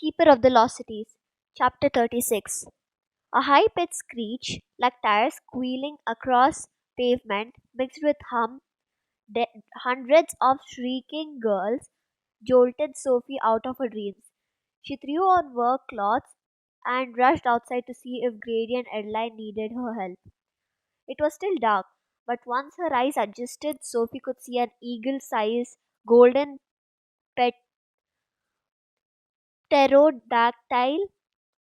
Keeper of the Lost Cities, Chapter 36. A high pitched screech, like tires squealing across pavement, mixed with hundreds of shrieking girls, jolted Sophie out of her dreams. She threw on work clothes and rushed outside to see if Grady and Adeline needed her help. It was still dark, but once her eyes adjusted, Sophie could see an eagle sized golden pterodactyl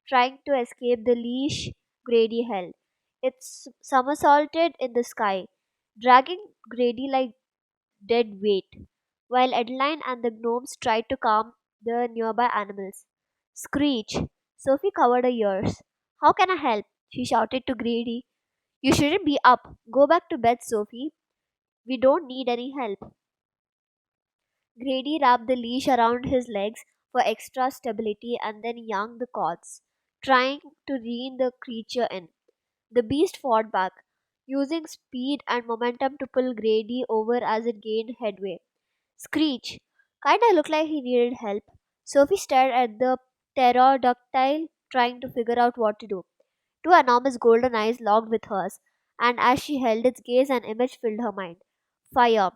trying to escape the leash Grady held. It somersaulted in the sky, dragging Grady like dead weight, while Adeline and the gnomes tried to calm the nearby animals. Screech! Sophie covered her ears. How can I help? She shouted to Grady. You shouldn't be up. Go back to bed, Sophie. We don't need any help. Grady wrapped the leash around his legs for extra stability and then yanked the cords, trying to rein the creature in. The beast fought back, using speed and momentum to pull Grady over as it gained headway. Screech! Kinda looked like he needed help. Sophie stared at the pterodactyl, trying to figure out what to do. Two enormous golden eyes locked with hers, and as she held its gaze, an image filled her mind. Fire!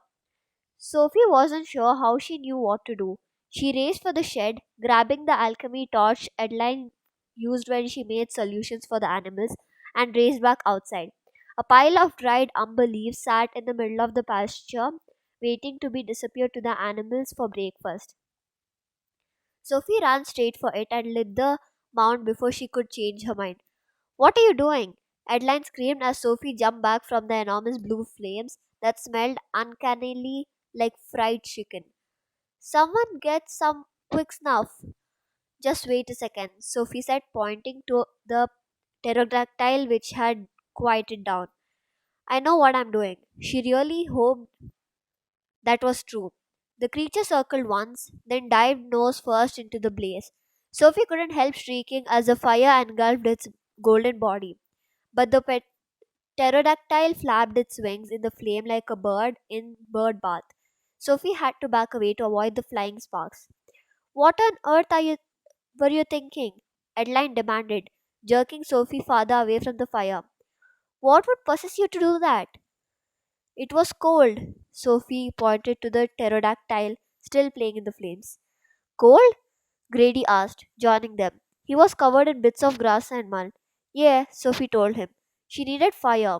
Sophie wasn't sure how she knew what to do. She raced for the shed, grabbing the alchemy torch Adeline used when she made solutions for the animals, and raced back outside. A pile of dried umber leaves sat in the middle of the pasture, waiting to be disappeared to the animals for breakfast. Sophie ran straight for it and lit the mound before she could change her mind. What are you doing? Adeline screamed as Sophie jumped back from the enormous blue flames that smelled uncannily like fried chicken. Someone get some quick snuff. Just wait a second, Sophie said, pointing to the pterodactyl which had quieted down. I know what I'm doing. She really hoped that was true. The creature circled once, then dived nose first into the blaze. Sophie couldn't help shrieking as the fire engulfed its golden body. But the pterodactyl flapped its wings in the flame like a bird in bird bath. Sophie had to back away to avoid the flying sparks. What on earth were you thinking? Adeline demanded, jerking Sophie farther away from the fire. What would possess you to do that? It was cold. Sophie pointed to the pterodactyl still playing in the flames. Cold? Grady asked, joining them. He was covered in bits of grass and mud. Yeah, Sophie told him. She needed fire.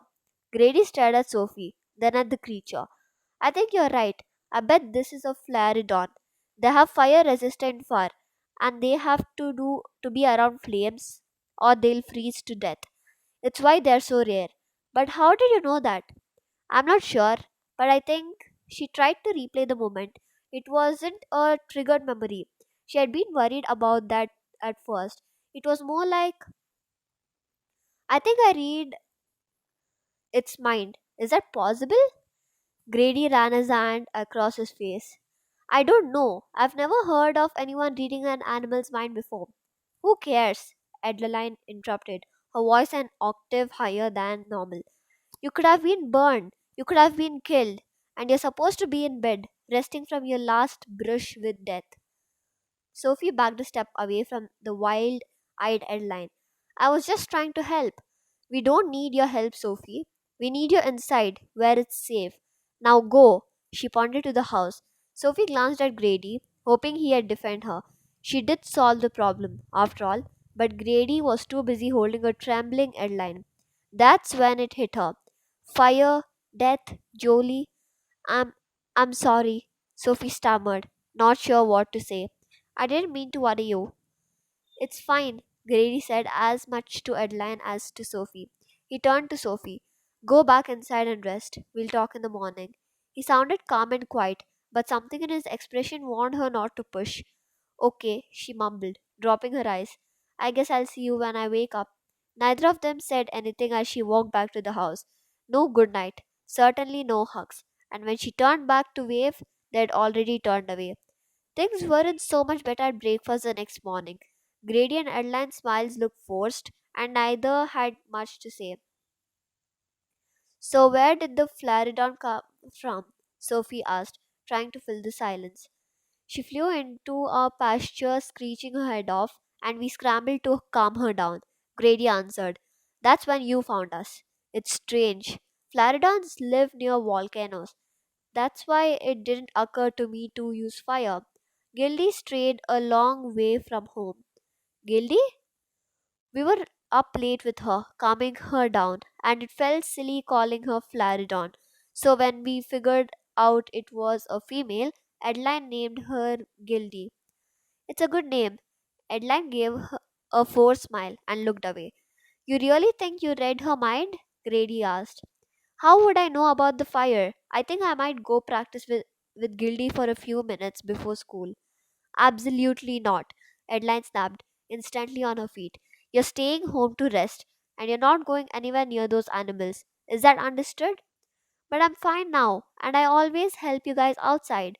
Grady stared at Sophie, then at the creature. I think you're right. I bet this is a Flaridon. They have fire resistant fur, and they have to be around flames or they'll freeze to death. It's why they're so rare. But how did you know that? I'm not sure, but I think she tried to replay the moment. It wasn't a triggered memory. She had been worried about that at first. It was more like, I think I read its mind. Is that possible? Grady ran his hand across his face. I don't know. I've never heard of anyone reading an animal's mind before. Who cares? Adeline interrupted, her voice an octave higher than normal. You could have been burned. You could have been killed. And you're supposed to be in bed, resting from your last brush with death. Sophie backed a step away from the wild eyed Adeline. I was just trying to help. We don't need your help, Sophie. We need you inside, where it's safe. Now go. She pointed to the house. Sophie glanced at Grady, hoping he had defend her. She did solve the problem, after all, but Grady was too busy holding a trembling Adeline. That's when it hit her. Fire, death, Jolie. I'm I'm sorry, Sophie stammered, not sure what to say. I didn't mean to worry you. It's fine, Grady said as much to Adeline as to Sophie. He turned to Sophie. Go back inside and rest. We'll talk in the morning. He sounded calm and quiet, but something in his expression warned her not to push. Okay, she mumbled, dropping her eyes. I guess I'll see you when I wake up. Neither of them said anything as she walked back to the house. No good night, certainly no hugs, and when she turned back to wave, they had already turned away. Things weren't so much better at breakfast the next morning. Grady and Adeline's smiles looked forced, and neither had much to say. So, where did the Flaridon come from? Sophie asked, trying to fill the silence. She flew into a pasture, screeching her head off, and we scrambled to calm her down. Grady answered, "That's when you found us. It's strange. Flaridons live near volcanoes. That's why it didn't occur to me to use fire. Gildy strayed a long way from home." Gildy? We were up late with her, calming her down, and it felt silly calling her Flaridon. So when we figured out it was a female, Adeline named her Gildy. "It's a good name." Adeline gave a forced smile and looked away. "You really think you read her mind?" Grady asked. "How would I know about the fire? I think I might go practice with Gildy for a few minutes before school." "Absolutely not," Adeline snapped, instantly on her feet. "You're staying home to rest, and you're not going anywhere near those animals. Is that understood?" "But I'm fine now, and I always help you guys outside."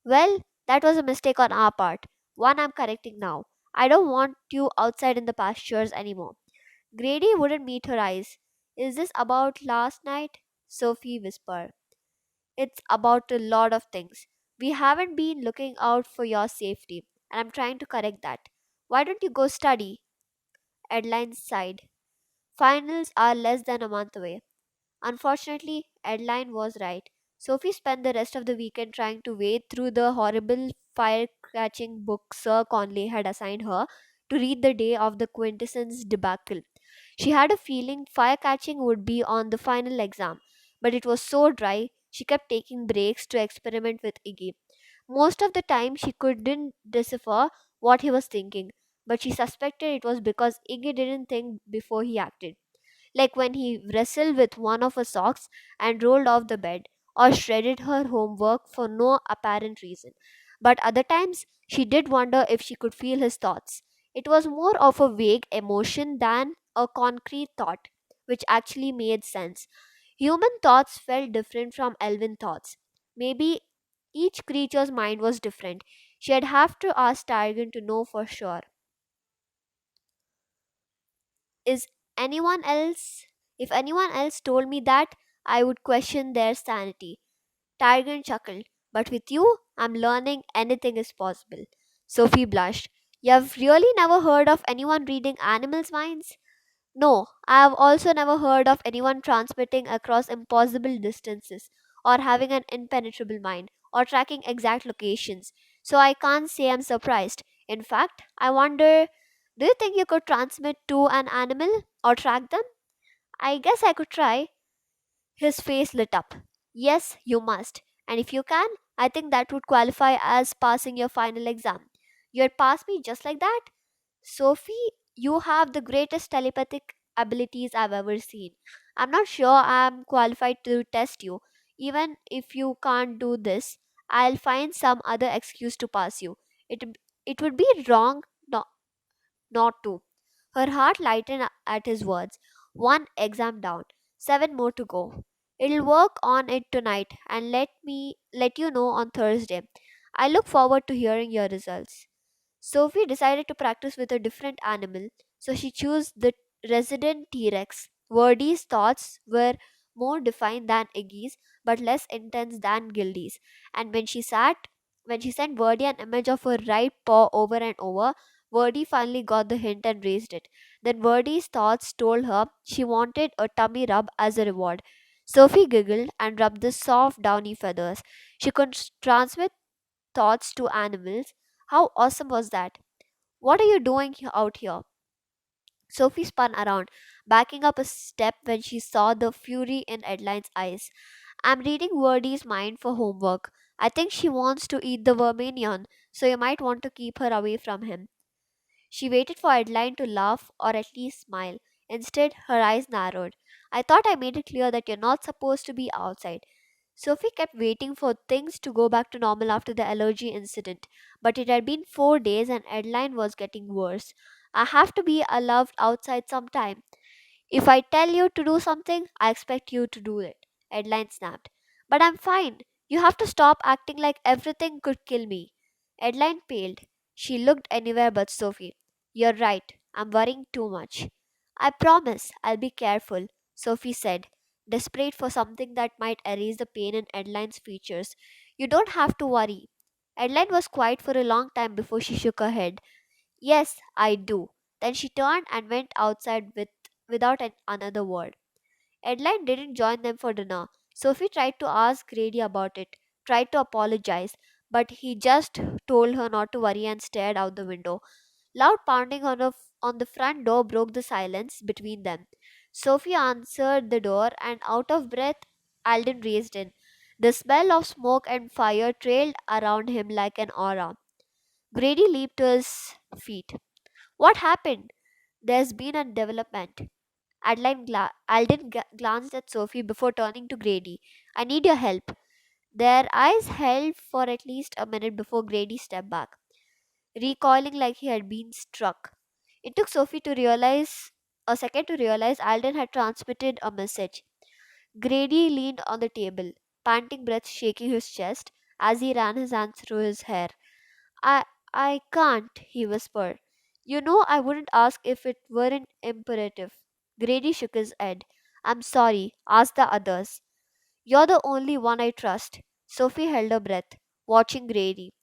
"Well, that was a mistake on our part. One I'm correcting now. I don't want you outside in the pastures anymore." Grady wouldn't meet her eyes. "Is this about last night?" Sophie whispered. "It's about a lot of things. We haven't been looking out for your safety, and I'm trying to correct that. Why don't you go study?" Adeline sighed. "Finals are less than a month away." Unfortunately, Adeline was right. Sophie spent the rest of the weekend trying to wade through the horrible fire catching book Sir Conley had assigned her to read the day of the Quintessence debacle. She had a feeling fire catching would be on the final exam, but it was so dry she kept taking breaks to experiment with Iggy. Most of the time she couldn't decipher what he was thinking, but she suspected it was because Iggy didn't think before he acted, like when he wrestled with one of her socks and rolled off the bed, or shredded her homework for no apparent reason. But other times, she did wonder if she could feel his thoughts. It was more of a vague emotion than a concrete thought, which actually made sense. Human thoughts felt different from elven thoughts. Maybe each creature's mind was different. She'd have to ask Targan to know for sure. Is anyone else If anyone else told me that, I would question their sanity. Targan chuckled. "But with you, I'm learning anything is possible." Sophie blushed. "You've really never heard of anyone reading animals' minds?" "No, I have also never heard of anyone transmitting across impossible distances, or having an impenetrable mind, or tracking exact locations. So I can't say I'm surprised. In fact, I wonder, do you think you could transmit to an animal or track them?" "I guess I could try." His face lit up. "Yes, you must. And if you can, I think that would qualify as passing your final exam." "You'd pass me just like that?" "Sophie, you have the greatest telepathic abilities I've ever seen. I'm not sure I'm qualified to test you. Even if you can't do this, I'll find some other excuse to pass you. It, it would be wrong not to." Her heart lightened at his words. "One exam down, seven more to go. It'll work on it tonight and let you know on Thursday. I look forward to hearing your results." Sophie decided to practice with a different animal, so she chose the resident T Rex. Verdi's thoughts were more defined than Iggy's, but less intense than Gildy's. And when she sent Verdi an image of her right paw over and over, Verdi finally got the hint and raised it. Then Verdi's thoughts told her she wanted a tummy rub as a reward. Sophie giggled and rubbed the soft, downy feathers. She could transmit thoughts to animals. How awesome was that? "What are you doing out here?" Sophie spun around, backing up a step when she saw the fury in Adeline's eyes. "I'm reading Verdi's mind for homework. I think she wants to eat the verminion, so you might want to keep her away from him." She waited for Adeline to laugh or at least smile. Instead, her eyes narrowed. "I thought I made it clear that you're not supposed to be outside." Sophie kept waiting for things to go back to normal after the allergy incident, but it had been 4 days and Adeline was getting worse. "I have to be allowed outside sometime. If I tell you to do something, I expect you to do it," Adeline snapped. "But I'm fine. You have to stop acting like everything could kill me." Adeline paled. She looked anywhere but Sophie. "You're right. I'm worrying too much." "I promise I'll be careful," Sophie said, desperate for something that might erase the pain in Adeline's features. "You don't have to worry." Adeline was quiet for a long time before she shook her head. Yes, I do. Then she turned and went outside without another word. Adeline didn't join them for dinner. Sophie tried to ask Grady about it, tried to apologize, but he just told her not to worry and stared out the window. Loud pounding on the front door broke the silence between them. Sophie answered the door, and out of breath, Alden raced in. The smell of smoke and fire trailed around him like an aura. Grady leaped to his feet. What happened? There's been a development. Alden glanced at Sophie before turning to Grady. I need your help. Their eyes held for at least a minute before Grady stepped back, recoiling like he had been struck. It took Sophie to realize a second to realize Alden had transmitted a message. Grady leaned on the table, panting breath shaking his chest as he ran his hands through his hair. I I can't, he whispered. You know I wouldn't ask if it weren't imperative. Grady shook his head. I'm sorry, ask the others. You're the only one I trust. Sophie held her breath, watching Grady.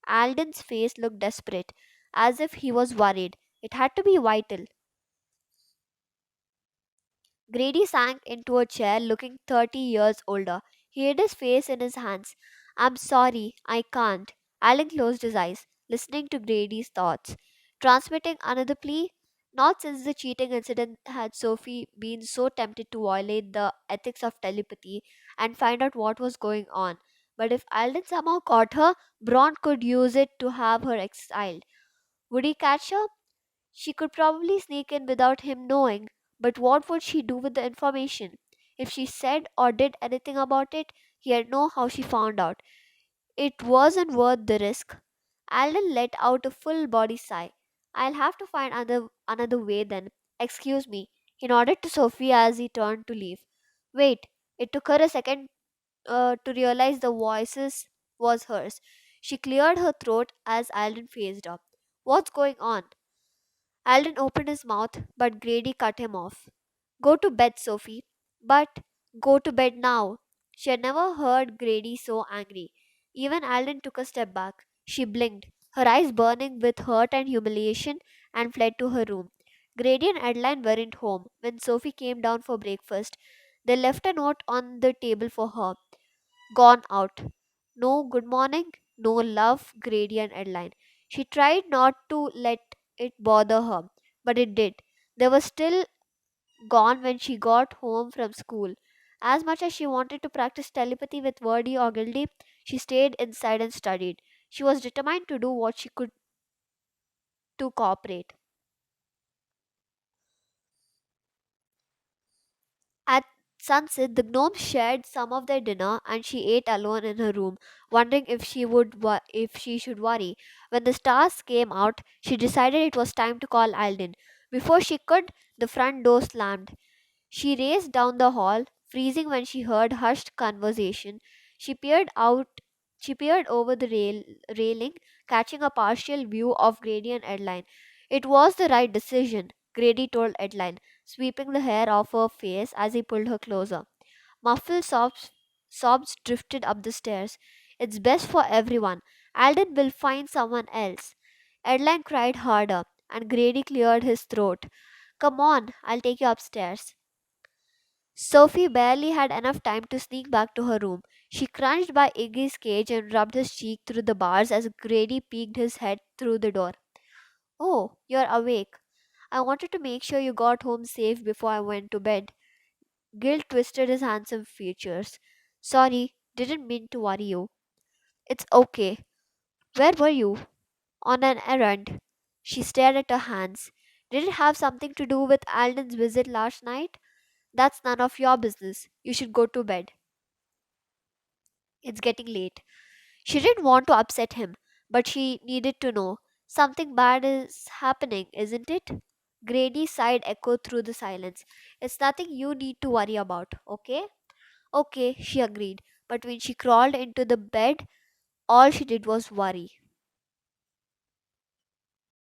Alden's face looked desperate, as if he was worried. It had to be vital. Grady sank into a chair, looking 30 years older. He hid his face in his hands. I'm sorry, I can't. Allen closed his eyes, listening to Grady's thoughts. Transmitting another plea? Not since the cheating incident had Sophie been so tempted to violate the ethics of telepathy and find out what was going on. But if Alden somehow caught her, Braun could use it to have her exiled. Would he catch her? She could probably sneak in without him knowing, but what would she do with the information? If she said or did anything about it, he'd know how she found out. It wasn't worth the risk. Alden let out a full body sigh. I'll have to find another way then. Excuse me. He nodded to Sophie as he turned to leave. Wait. It took her a second to realize the voices was hers. She cleared her throat as Alden faced up. What's going on? Alden opened his mouth, but Grady cut him off. Go to bed, Sophie. But go to bed now. She had never heard Grady so angry. Even Alden took a step back. She blinked, her eyes burning with hurt and humiliation, and fled to her room. Grady and Adeline weren't home when Sophie came down for breakfast. They left a note on the table for her. Gone out. No good morning, no love, Grady and Adeline. She tried not to let it bother her, but it did. They were still gone when she got home from school. As much as she wanted to practice telepathy with Verdi or Gildy, she stayed inside and studied. She was determined to do what she could to cooperate. At sunset, the gnomes shared some of their dinner, and she ate alone in her room, wondering if she should worry. When the stars came out, she decided it was time to call Alden. Before she could, the front door slammed. She raced down the hall, freezing when she heard hushed conversation. She peered out. She peered over the railing, catching a partial view of Grady and Adeline. It was the right decision, Grady told Adeline, sweeping the hair off her face as he pulled her closer. Muffled sobs drifted up the stairs. It's best for everyone. Alden will find someone else. Adeline cried harder, and Grady cleared his throat. Come on, I'll take you upstairs. Sophie barely had enough time to sneak back to her room. She crouched by Iggy's cage and rubbed his cheek through the bars as Grady peeked his head through the door. Oh, you're awake. I wanted to make sure you got home safe before I went to bed. Gil twisted his handsome features. Sorry, didn't mean to worry you. It's okay. Where were you? On an errand. She stared at her hands. Did it have something to do with Alden's visit last night? That's none of your business. You should go to bed. It's getting late. She didn't want to upset him, but she needed to know. Something bad is happening, isn't it? Grady's sighed echoed through the silence. It's nothing you need to worry about, okay? Okay, she agreed. But when she crawled into the bed, all she did was worry.